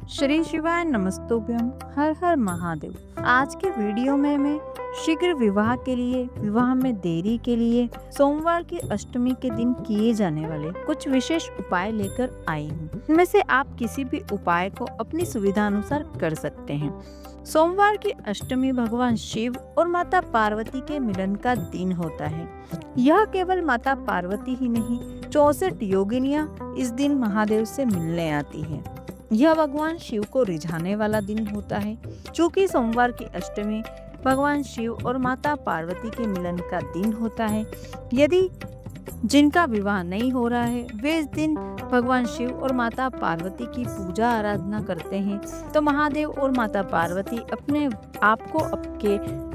श्री शिवाय नमस्तोभ्यम। हर हर महादेव। आज के वीडियो में मैं शीघ्र विवाह के लिए, विवाह में देरी के लिए सोमवार की अष्टमी के दिन किए जाने वाले कुछ विशेष उपाय लेकर आई हूँ। इनमें से आप किसी भी उपाय को अपनी सुविधा अनुसार कर सकते हैं। सोमवार की अष्टमी भगवान शिव और माता पार्वती के मिलन का दिन होता है। यह केवल माता पार्वती ही नहीं, 64 योगिनियां इस दिन महादेव से मिलने आती हैं। यह भगवान शिव को रिझाने वाला दिन होता है। चूँकि सोमवार की अष्टमी भगवान शिव और माता पार्वती के मिलन का दिन होता है, यदि जिनका विवाह नहीं हो रहा है वे इस दिन भगवान शिव और माता पार्वती की पूजा आराधना करते हैं, तो महादेव और माता पार्वती अपने आप को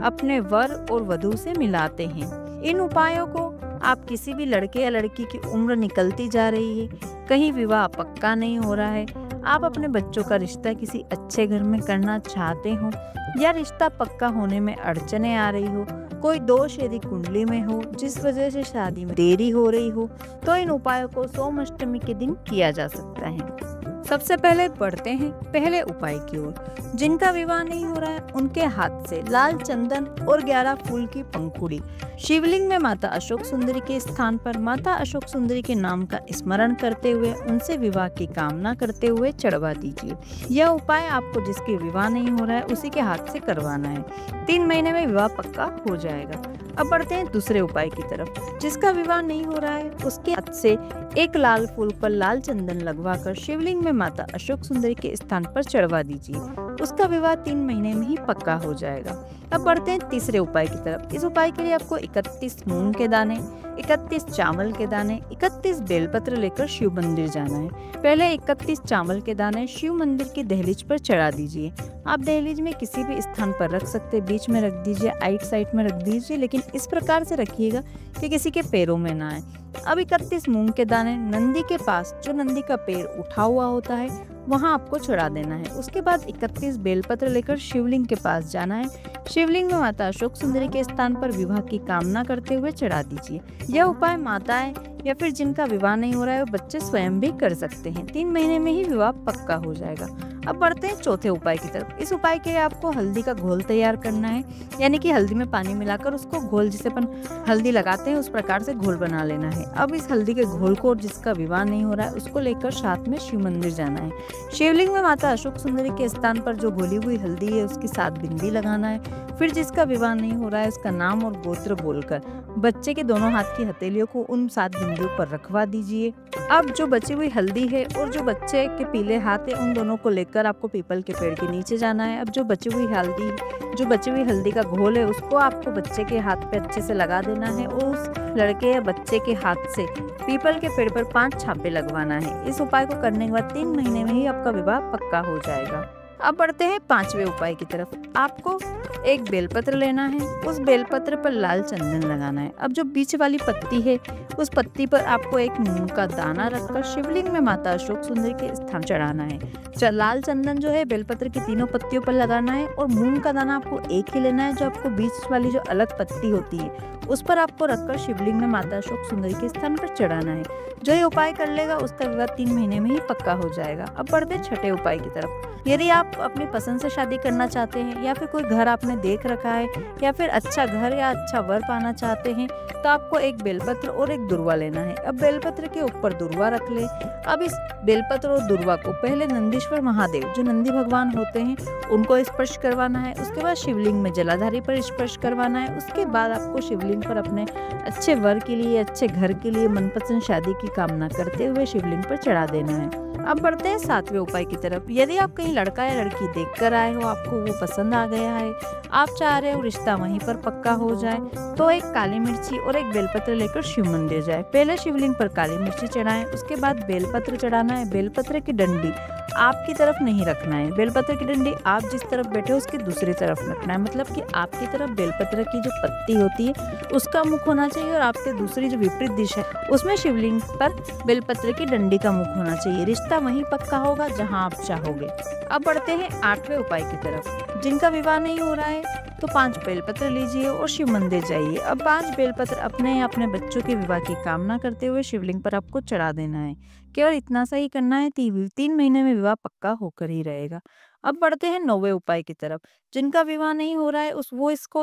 अपने वर और वधू से मिलाते हैं। इन उपायों को आप किसी भी लड़के या लड़की की उम्र निकलती जा रही है, कहीं विवाह पक्का नहीं हो रहा है, आप अपने बच्चों का रिश्ता किसी अच्छे घर में करना चाहते हो या रिश्ता पक्का होने में अड़चने आ रही हो, कोई दोष यदि कुंडली में हो जिस वजह से शादी में देरी हो रही हो, तो इन उपायों को सोम अष्टमी के दिन किया जा सकता है। सबसे पहले बढ़ते हैं पहले उपाय की ओर। जिनका विवाह नहीं हो रहा है उनके हाथ से लाल चंदन और 11 फूल की पंखुड़ी शिवलिंग में माता अशोक सुंदरी के स्थान पर माता अशोक सुंदरी के नाम का स्मरण करते हुए उनसे विवाह की कामना करते हुए चढ़वा दीजिए। यह उपाय आपको जिसके विवाह नहीं हो रहा है उसी के हाथ से करवाना है। 3 महीने में विवाह पक्का हो जाएगा। अब बढ़ते हैं दूसरे उपाय की तरफ। जिसका विवाह नहीं हो रहा है उसके हाथ से एक लाल फूल पर लाल चंदन लगवाकर शिवलिंग में माता अशोक सुंदरी के स्थान पर चढ़वा दीजिए। उसका विवाह 3 महीने में ही पक्का हो जाएगा। अब बढ़ते हैं तीसरे उपाय की तरफ। इस उपाय के लिए आपको 31 मूंग के दाने, 31 चावल के दाने, 31 बेलपत्र लेकर शिव मंदिर जाना है। पहले 31 चावल के दाने शिव मंदिर की दहलीज पर चढ़ा दीजिए। आप दहलीज में किसी भी स्थान पर रख सकते, बीच में रख दीजिए, आइट साइड में रख दीजिए, लेकिन इस प्रकार से रखिएगा कि किसी के पैरों में ना आए। अब 31 मूंग के दाने नंदी के पास, जो नंदी का पैर उठा हुआ होता है, वहां आपको चढ़ा देना है। उसके बाद 31 बेलपत्र लेकर शिवलिंग के पास जाना है। शिवलिंग में माता अशोक सुंदरी के स्थान पर विवाह की कामना करते हुए चढ़ा दीजिए। यह उपाय माताएं या फिर जिनका विवाह नहीं हो रहा है वो बच्चे स्वयं भी कर सकते हैं। 3 महीने में ही विवाह पक्का हो जाएगा। अब बढ़ते हैं चौथे उपाय की तरफ। इस उपाय के लिए आपको हल्दी का घोल तैयार करना है, यानी कि हल्दी में पानी मिलाकर उसको घोल, जिसे अपन हल्दी लगाते हैं उस प्रकार से घोल बना लेना है। अब इस हल्दी के घोल को जिसका विवाह नहीं हो रहा है उसको लेकर साथ में शिव मंदिर जाना है। शिवलिंग में माता अशोक सुंदरी के स्थान पर जो घोली हुई हल्दी है उसकी 7 बिंदी लगाना है। फिर जिसका विवाह नहीं हो रहा है उसका नाम और गोत्र बोलकर बच्चे के दोनों हाथ की हथेलियों को उन 7 बिंदियों पर रखवा दीजिए। अब जो बची हुई हल्दी है और जो बच्चे के पीले हाथ है उन दोनों को लेकर आपको पीपल के पेड़ के नीचे जाना है। अब जो बची हुई हल्दी का घोल है उसको आपको बच्चे के हाथ पे अच्छे से लगा देना है और उस लड़के या बच्चे के हाथ से पीपल के पेड़ पर 5 छापे लगवाना है। इस उपाय को करने के बाद 3 महीने में ही आपका विवाह पक्का हो जाएगा। अब बढ़ते हैं 5वें उपाय की तरफ। आपको एक बेलपत्र लेना है, उस बेलपत्र पर लाल चंदन लगाना है। अब जो बीच वाली पत्ती है उस पत्ती पर आपको एक मूंग का दाना रखकर शिवलिंग में माता अशोक सुंदरी के स्थान चढ़ाना है। लाल चंदन जो है बेलपत्र की तीनों पत्तियों पर लगाना है और मूंग का दाना आपको एक ही लेना है, जो आपको बीच वाली जो अलग पत्ती होती है उस पर आपको रखकर शिवलिंग में माता अशोक सुंदरी के स्थान पर चढ़ाना है। जो ये उपाय कर लेगा उसका विवाह 3 महीने में ही पक्का हो जाएगा। अब बढ़ते 6ठे उपाय की तरफ। यदि आप अपनी पसंद से शादी करना चाहते हैं या फिर कोई घर आपने देख रखा है या फिर अच्छा घर या अच्छा वर पाना चाहते हैं, तो आपको एक बेलपत्र और एक दुर्वा लेना है। अब बेलपत्र के ऊपर दुर्वा रख ले। अब इस बेलपत्र और दुर्वा को पहले नंदीश्वर महादेव, जो नंदी भगवान होते हैं, उनको स्पर्श करवाना है। उसके बाद शिवलिंग में जलाधारी पर स्पर्श करवाना है। उसके बाद आपको शिवलिंग पर अपने अच्छे वर के लिए, अच्छे घर के लिए, मनपसंद शादी की कामना करते हुए शिवलिंग पर चढ़ा देना है। अब बढ़ते हैं 7वें उपाय की तरफ। यदि आप कहीं लड़का या लड़की देख कर आए हो, आपको वो पसंद आ गया है, आप चाह रहे हो रिश्ता वहीं पर पक्का हो जाए, तो एक काली मिर्ची और एक बेलपत्र लेकर शिव मंदिर जाए। पहले शिवलिंग पर काली मिर्ची चढ़ाएं, उसके बाद बेलपत्र चढ़ाना है। बेलपत्र की डंडी आपकी तरफ नहीं रखना है। बेलपत्र की डंडी आप जिस तरफ बैठे हो उसकी दूसरी तरफ रखना है, मतलब कि आपकी तरफ बेलपत्र की जो पत्ती होती है उसका मुख होना चाहिए और आपके दूसरी जो विपरीत दिशा है उसमें शिवलिंग पर बेलपत्र की डंडी का मुख होना चाहिए। रिश्ता वहीं पक्का होगा जहां आप चाहोगे। अब बढ़ते हैं 8वें उपाय की तरफ। जिनका विवाह नहीं हो रहा है तो 5 बेलपत्र लीजिए और शिव मंदिर जाइए। अब 5 बेलपत्र अपने या अपने बच्चों के विवाह की कामना करते हुए शिवलिंग पर आपको चढ़ा देना है। केवल इतना सा ही करना है, 3 महीने में विवाह पक्का होकर ही रहेगा। अब बढ़ते हैं 9वें उपाय की तरफ। जिनका विवाह नहीं हो रहा है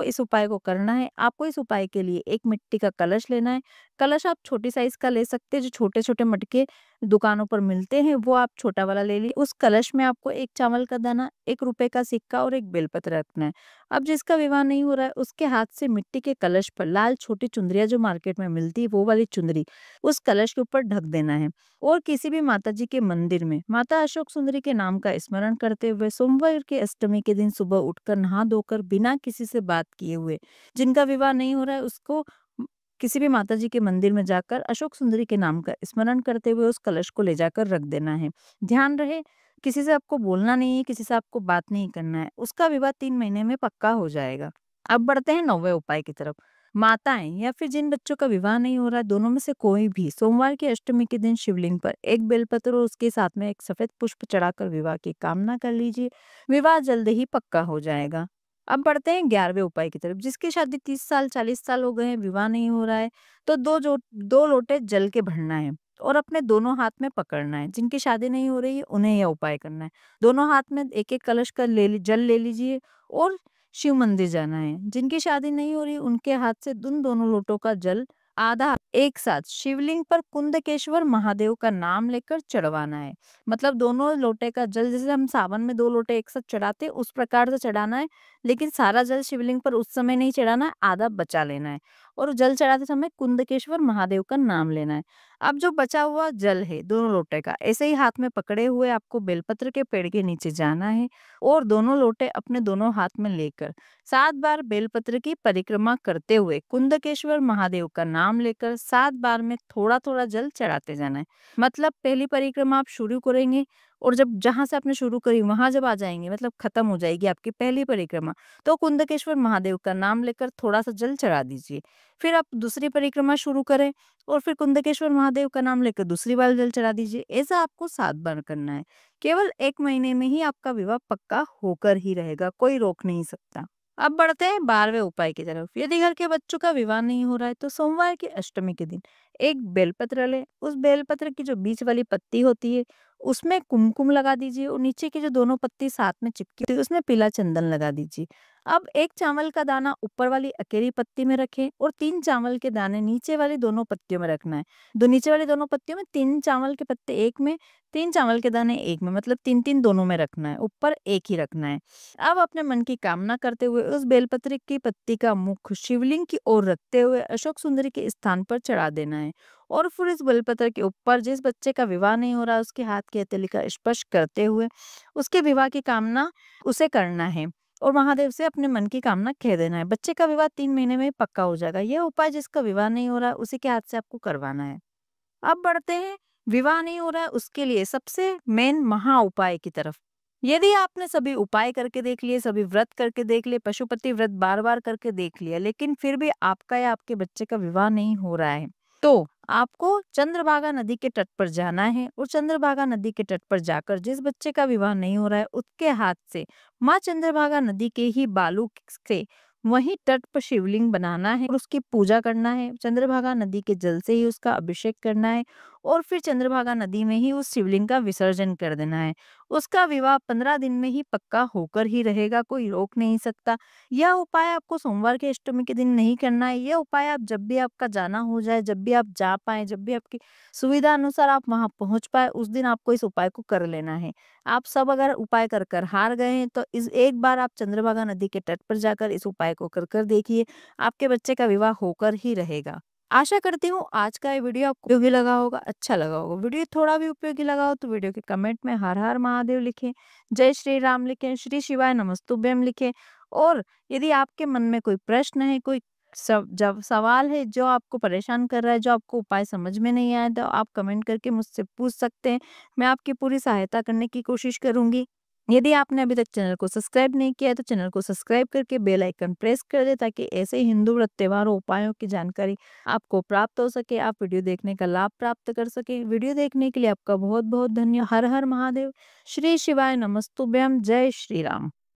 इस उपाय को करना है। आपको इस उपाय के लिए एक मिट्टी का कलश लेना है। कलश आप छोटी साइज का ले सकते हैं, जो छोटे-छोटे मटके दुकानों पर मिलते हैं, वो आप छोटा वाला ले ली। उस कलश में आपको 1 चावल का दाना, 1 रुपए का सिक्का और 1 बेलपत्र रखना है। अब जिसका विवाह नहीं हो रहा है, उसके हाथ से मिट्टी के कलश पर लाल छोटी चुनरिया जो मार्केट में मिलती है, वो वाली चुनरी उस कलश के ऊपर ढक देना है। और किसी भी माता जी के मंदिर में माता अशोक सुंदरी के नाम का स्मरण करते हुए सोमवार की अष्टमी के दिन सुबह उठकर नहा धोकर बिना किसी से बात किए हुए, जिनका विवाह नहीं हो रहा है, उसको किसी भी माता जी के मंदिर में जाकर अशोक सुंदरी के नाम का स्मरण करते हुए उस कलश को ले जाकर रख देना है। ध्यान रहे, किसी से आपको बोलना नहीं है, किसी से आपको बात नहीं करना है। उसका विवाह 3 महीने में पक्का हो जाएगा। अब बढ़ते हैं 9वें उपाय की तरफ। माताएं या फिर जिन बच्चों का विवाह नहीं हो रहा है, दोनों में से कोई भी सोमवार की अष्टमी के दिन शिवलिंग पर 1 बेलपत्र और उसके साथ में 1 सफेद पुष्प चढ़ाकर विवाह की कामना कर लीजिए। विवाह जल्द ही पक्का हो जाएगा। अब बढ़ते हैं 11वें उपाय की तरफ। जिसकी शादी 30 साल 40 साल हो गए हैं, विवाह नहीं हो रहा है, तो 2 लोटे जल के भरना है और अपने दोनों हाथ में पकड़ना है। जिनकी शादी नहीं हो रही है, उन्हें यह उपाय करना है। दोनों हाथ में एक-एक कलश का जल ले लीजिए और शिव मंदिर जाना है। जिनकी शादी नहीं हो रही, उनके हाथ से उन दोनों लोटों का जल आधा एक साथ शिवलिंग पर कुंदकेश्वर महादेव का नाम लेकर चढ़वाना है। मतलब दोनों लोटे का जल, जैसे हम सावन में 2 लोटे एक साथ चढ़ाते हैं, उस प्रकार से चढ़ाना है। लेकिन सारा जल शिवलिंग पर उस समय नहीं चढ़ाना है, आधा बचा लेना है और जल चढ़ाते समय कुंदकेश्वर महादेव का नाम लेना है। अब जो बचा हुआ जल है दोनों लोटे का, ऐसे ही हाथ में पकड़े हुए आपको बेलपत्र के पेड़ के नीचे जाना है और दोनों लोटे अपने दोनों हाथ में लेकर 7 बार बेलपत्र की परिक्रमा करते हुए कुंदकेश्वर महादेव का नाम लेकर 7 बार में थोड़ा-थोड़ा जल चढ़ाते जाना है। मतलब पहली परिक्रमा आप शुरू करेंगे और जब जहाँ से आपने शुरू करी वहां जब आ जाएंगे, मतलब खत्म हो जाएगी आपकी पहली परिक्रमा, तो कुंदकेश्वर महादेव का नाम लेकर थोड़ा सा जल चढ़ा दीजिए। फिर आप दूसरी परिक्रमा शुरू करें और फिर कुंदकेश्वर महादेव का नाम लेकर दूसरी बार जल चढ़ा दीजिए। ऐसा आपको 7 बार करना है। केवल 1 महीने में ही आपका विवाह पक्का होकर ही रहेगा, कोई रोक नहीं सकता। अब बढ़ते हैं 12वें उपाय की तरफ। यदि घर के बच्चों का विवाह नहीं हो रहा है, तो सोमवार की अष्टमी के दिन एक बेलपत्र ले, उस बेलपत्र की जो बीच वाली पत्ती होती है उसमें कुमकुम लगा दीजिए और नीचे की जो दोनों पत्ती साथ में चिपकी होती है उसमें पीला चंदन लगा दीजिए। अब 1 चावल का दाना ऊपर वाली अकेली पत्ती में रखें और 3 चावल के दाने नीचे वाली दोनों पत्तियों में रखना है। नीचे वाली दोनों पत्तियों में 3 चावल के पत्ते एक में, 3 चावल के दाने एक में, मतलब 3-3 दोनों में रखना है, ऊपर एक ही रखना है। अब अपने मन की कामना करते हुए उस बेलपत्र की पत्ती का मुख शिवलिंग की ओर रखते हुए अशोक सुंदरी के स्थान पर चढ़ा देना है और फिर इस बेलपत्र के ऊपर जिस बच्चे का विवाह नहीं हो रहा उसके हाथ की हथेली का स्पर्श करते हुए उसके विवाह की कामना उसे करना है और महादेव से अपने मन की कामना कह देना है। बच्चे का विवाह 3 महीने में पक्का हो जाएगा। यह उपाय जिसका विवाह नहीं हो रहा उसी के हाथ से आपको करवाना है। अब बढ़ते हैं विवाह नहीं हो रहा है उसके लिए सबसे मेन महा उपाय की तरफ। यदि आपने सभी उपाय करके देख लिए, सभी व्रत करके देख लिए, पशुपति व्रत बार-बार करके देख लिया, लेकिन फिर भी आपका या आपके बच्चे का विवाह नहीं हो रहा है, तो आपको चंद्रभागा नदी के तट पर जाना है और चंद्रभागा नदी के तट पर जाकर जिस बच्चे का विवाह नहीं हो रहा है उसके हाथ से माँ चंद्रभागा नदी के ही बालू से वहीं तट पर शिवलिंग बनाना है और उसकी पूजा करना है। चंद्रभागा नदी के जल से ही उसका अभिषेक करना है और फिर चंद्रभागा नदी में ही उस शिवलिंग का विसर्जन कर देना है। उसका विवाह 15 दिन में ही पक्का होकर ही रहेगा, कोई रोक नहीं सकता। यह उपाय आपको सोमवार के अष्टमी के दिन नहीं करना है। यह उपाय आप जब भी आपका जाना हो जाए, जब भी आप जा पाए, जब भी आपकी सुविधा अनुसार आप वहां पहुंच पाए, उस दिन आपको इस उपाय को कर लेना है। आप सब अगर उपाय कर कर हार गए हैं तो इस एक बार आप चंद्रभागा नदी के तट पर जाकर इस उपाय को कर कर देखिए, आपके बच्चे का विवाह होकर ही रहेगा। आशा करती हूँ आज का ये वीडियो आपको उपयोगी लगा होगा, अच्छा लगा होगा। वीडियो थोड़ा भी उपयोगी लगा हो तो वीडियो के कमेंट में हर हर महादेव लिखें, जय श्री राम लिखें, श्री शिवाय नमस्तुभ्यम लिखें। और यदि आपके मन में कोई प्रश्न है, कोई जब सवाल है जो आपको परेशान कर रहा है, जो आपको उपाय समझ में नहीं आया, तो आप कमेंट करके मुझसे पूछ सकते हैं। मैं आपकी पूरी सहायता करने की कोशिश करूंगी। यदि आपने अभी तक चैनल को सब्सक्राइब नहीं किया है तो चैनल को सब्सक्राइब करके बेल आइकन प्रेस कर दे ताकि ऐसे हिंदू व्रत त्योहारों उपायों की जानकारी आपको प्राप्त हो सके, आप वीडियो देखने का लाभ प्राप्त कर सके। वीडियो देखने के लिए आपका बहुत बहुत धन्यवाद। हर हर महादेव। श्री शिवाय नमस्तुभ्यम। जय श्री राम।